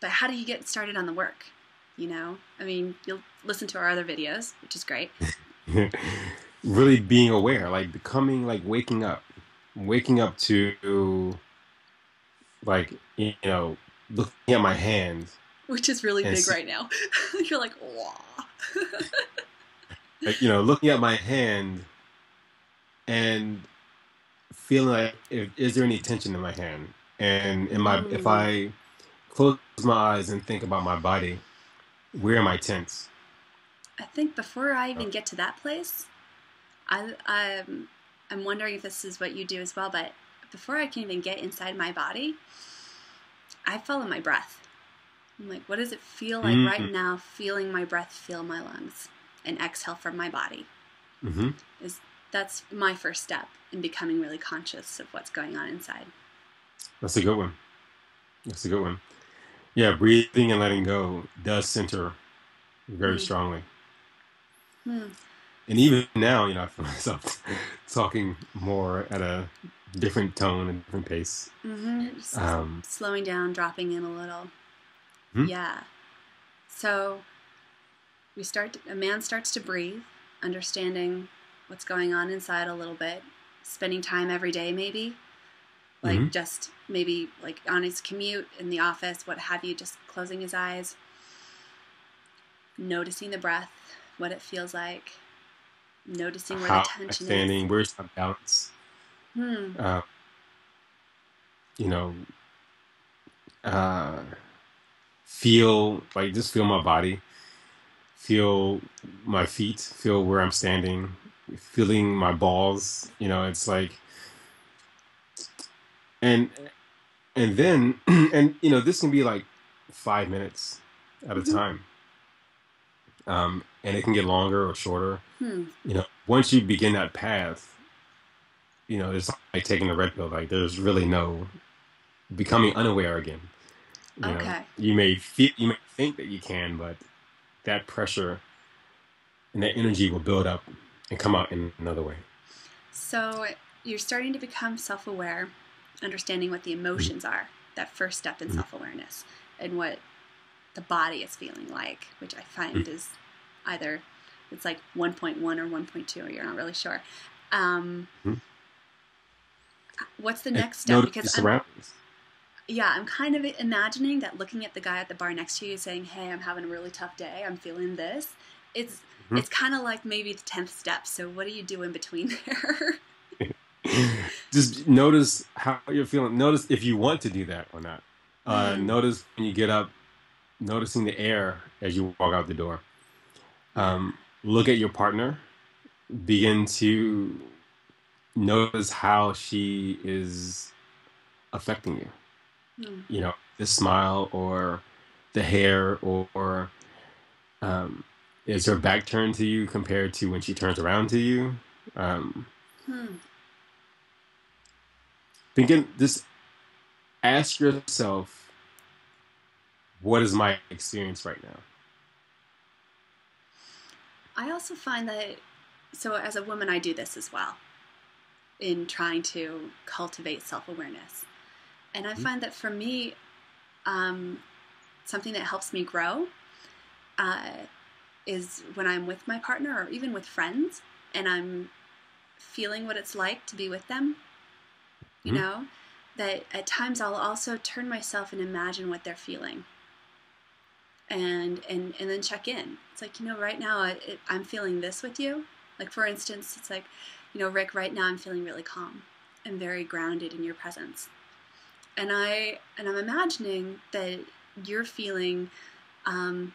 But how do you get started on the work? I mean, you'll listen to our other videos, which is great. Really being aware, like becoming like waking up to like looking at my hand Which is really and big see right now. You're like, wow. like looking at my hand and feeling like is there any tension in my hand, and if Mm. I close my eyes and think about my body, where am I tense? I think before I Uh, even get to that place, I'm wondering if this is what you do as well, but before I can even get inside my body, I follow my breath. I'm like, what does it feel like right mm, now, feeling my breath fill my lungs and exhale from my body? hmm Is That's my first step in becoming really conscious of what's going on inside. That's a good one. That's a good one. Yeah, breathing and letting go does center very Mm. strongly. Hmm. And even now, I feel myself talking more at a different tone and different pace. Mm-hmm. Just Um, slowing down, dropping in a little. hmm Yeah. So a man starts to breathe, understanding what's going on inside a little bit, spending time every day maybe, like hmm just maybe like on his commute in the office, what have you, just closing his eyes, noticing the breath, what it feels like, noticing where the How I'm tension is. standing, where's my balance? Hmm. Uh, you know, uh, feel like just feel my body, feel my feet, feel where I'm standing, feeling my balls. It's like, and then and this can be like 5 minutes at a Mm-hmm. time, and it can get longer or shorter. Hmm. Once you begin that path, it's like taking a red pill. Like there's really no becoming unaware again. Okay. You may think that you can, but that pressure and that energy will build up and come out in another way. So you're starting to become self aware, understanding what the Mhm. emotions are, that first step in Mhm. self awareness, and what the body is feeling like, which I find is either it's like 1.1 or 1.2, or you're not really sure. Um, Mhm. what's the And next step? notice Because your surroundings. I'm kind of imagining that looking at the guy at the bar next to you saying, "Hey, I'm having a really tough day. I'm feeling this." It's Mhm. it's kind of like maybe the 10th step. So what do you do in between there? Just notice how you're feeling. Notice if you want to do that or not. Hmm. Notice when you get up, noticing the air as you walk out the door. Yeah. Look at your partner. Begin to notice how she is affecting you. Hmm. The smile or the hair, or um, is her back turned to you compared to when she turns around to you? Um, Hmm. Begin just ask yourself, what is my experience right now? I also find that, so as a woman, I do this as well in trying to cultivate self awareness. And I Mhm. find that for me, um, something that helps me grow uh, is when I'm with my partner or even with friends and I'm feeling what it's like to be with them, you Mhm. know, that at times I'll also turn myself and imagine what they're feeling. And then check in. It's like, right now I'm feeling this with you. Like, for instance, it's like, Rick, right now I'm feeling really calm and very grounded in your presence. And I'm imagining that you're feeling um,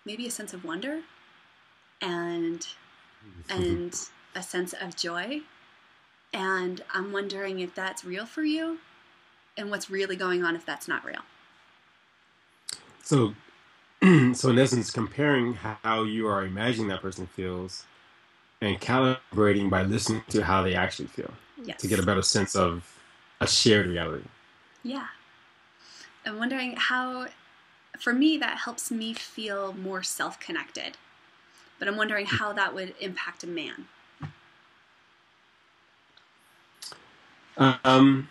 maybe a sense of wonder and and a sense of joy. And I'm wondering if that's real for you and what's really going on if that's not real. So, so in essence, comparing how you are imagining that person feels and calibrating by listening to how they actually feel to get a Yes. better sense of a shared reality. Yeah. I'm wondering how, for me, that helps me feel more self connected. But I'm wondering how that would impact a man. Um,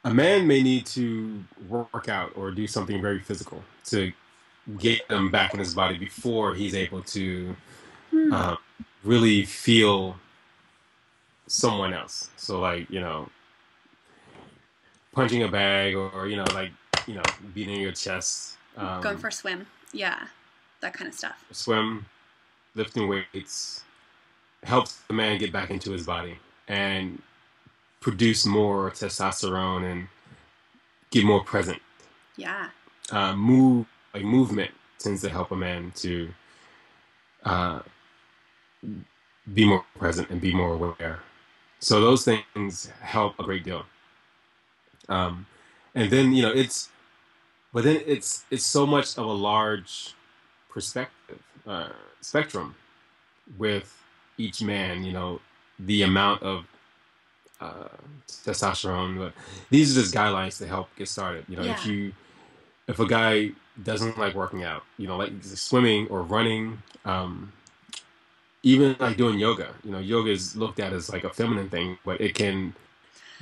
a man may need to work out or do something very physical to get him back in his body before he's able to Hmm. um, really feel someone else. So like, punching a bag or like, beating your chest, Going for a swim. Yeah. That kind of stuff. swim, lifting weights helps the man get back into his body and produce more testosterone and get more present. Yeah. Movement tends to help a man to uh, be more present and be more aware. So those things help a great deal. Um, and then but then it's so much of a large perspective spectrum with each man. The amount of uh, testosterone. But these are just guidelines to help get started. Yeah. If a guy doesn't like working out, like swimming or running, even like doing yoga. Yoga is looked at as like a feminine thing, but it can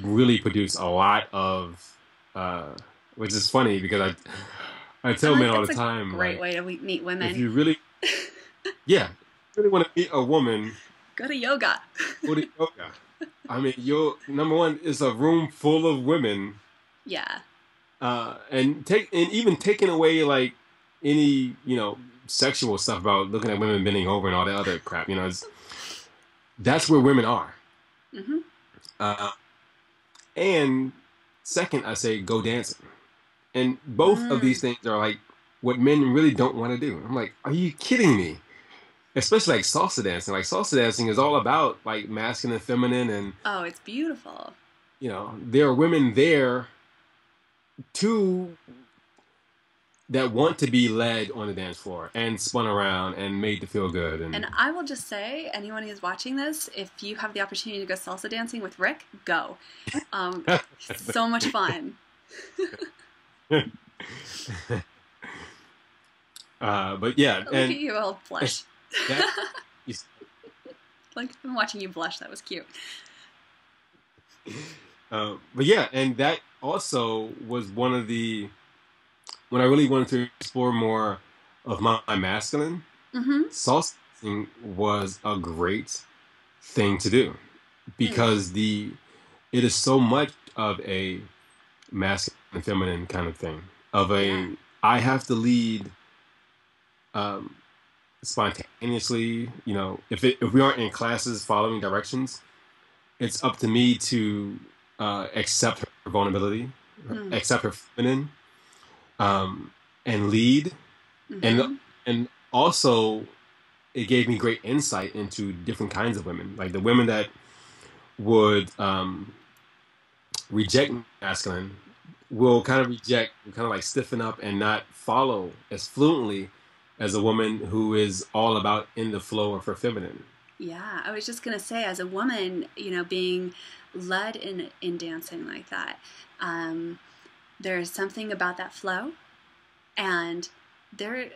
really produce a lot of, uh, which is funny because I tell men all It's the a time, great like, way to meet if women. you really, yeah, really want to meet a woman, Go to yoga. go to yoga. I mean, you're number one. It's a room full of women, Yeah. and even taking away like any sexual stuff about looking at women bending over and all that other crap. That's where women are. Mm-hmm. Uh, and second, I say go dancing. And both of these Mm. things are like what men really don't want to do. I'm like, are you kidding me? Especially like salsa dancing. Like salsa dancing is all about like masculine and feminine, and Oh, it's beautiful. there are women there too that want to be led on the dance floor and spun around and made to feel good. And And I will just say, anyone who's watching this, if you have the opportunity to go salsa dancing with Rick, go. So much fun. but yeah, Look at and you, old blush. that, Like, I'm watching you blush. That was cute. but yeah, and that also was one of the when I really wanted to explore more of my masculine, Mm-hmm. salsa dancing was a great thing to do Mm. because it is so much of a masculine and feminine kind of thing. Of Yeah. a I have to lead um, spontaneously. If we aren't in classes following directions, it's up to me to accept her vulnerability, Mm. accept her feminine, um, and lead. And Mm-hmm. and also it gave me great insight into different kinds of women, like the women that would reject masculine will kind of like stiffen up and not follow as fluently as a woman who is all about in the flow of her feminine. Yeah, I was just gonna say, as a woman, being led in dancing like that, um, there's something about that flow, and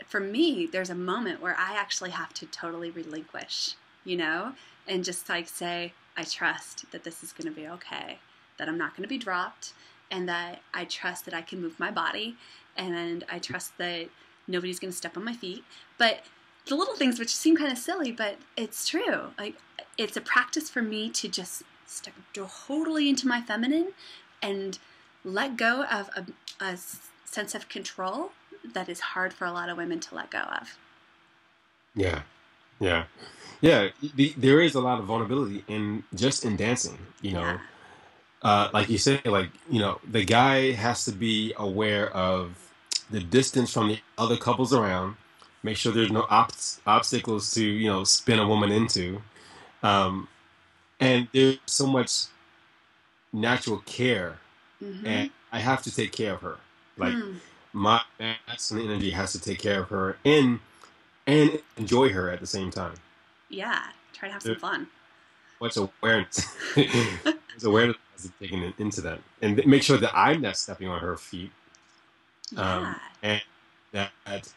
for me, there's a moment where I actually have to totally relinquish, and just like say, I trust that this is gonna be okay, that I'm not gonna be dropped, and that I trust that I can move my body, and I trust that nobody's gonna step on my feet, but the little things which seem kind of silly, but it's true. Like, it's a practice for me to just step totally into my feminine and let go of a sense of control that is hard for a lot of women to let go of. Yeah, yeah, yeah. There is a lot of vulnerability in dancing. Yeah. Like you say, like the guy has to be aware of the distance from the other couples around. Make sure there's no obstacles to spin a woman into. Um, and there's so much natural care, Mm-hmm. and I have to take care of her. Like Hmm. my masculine energy has to take care of her and enjoy her at the same time. Yeah. Try to have some There's fun. much awareness. There's awareness taken into that, and make sure that I'm not stepping on her feet, Yeah. and that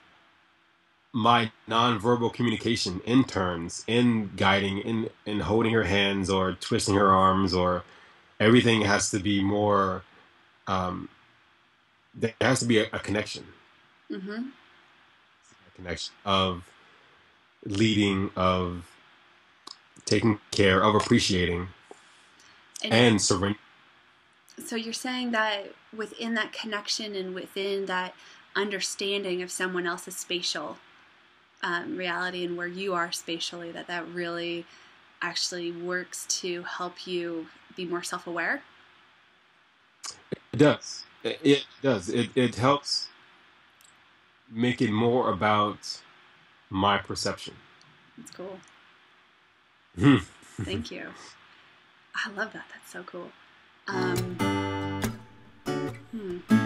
my nonverbal communication in turns, in guiding, in holding her hands or twisting her arms, or everything has to be more. um, there has to be a connection, Mm-hmm. a connection of leading, of taking care, of appreciating, And and surrendering. so you're saying that within that connection and within that understanding of someone else's spatial reality and where you are spatially, that really actually works to help you be more self-aware. It does. It does. It helps make it more about my perception. That's cool. Hmm. Thank you. I love that. That's so cool. Um, hmm.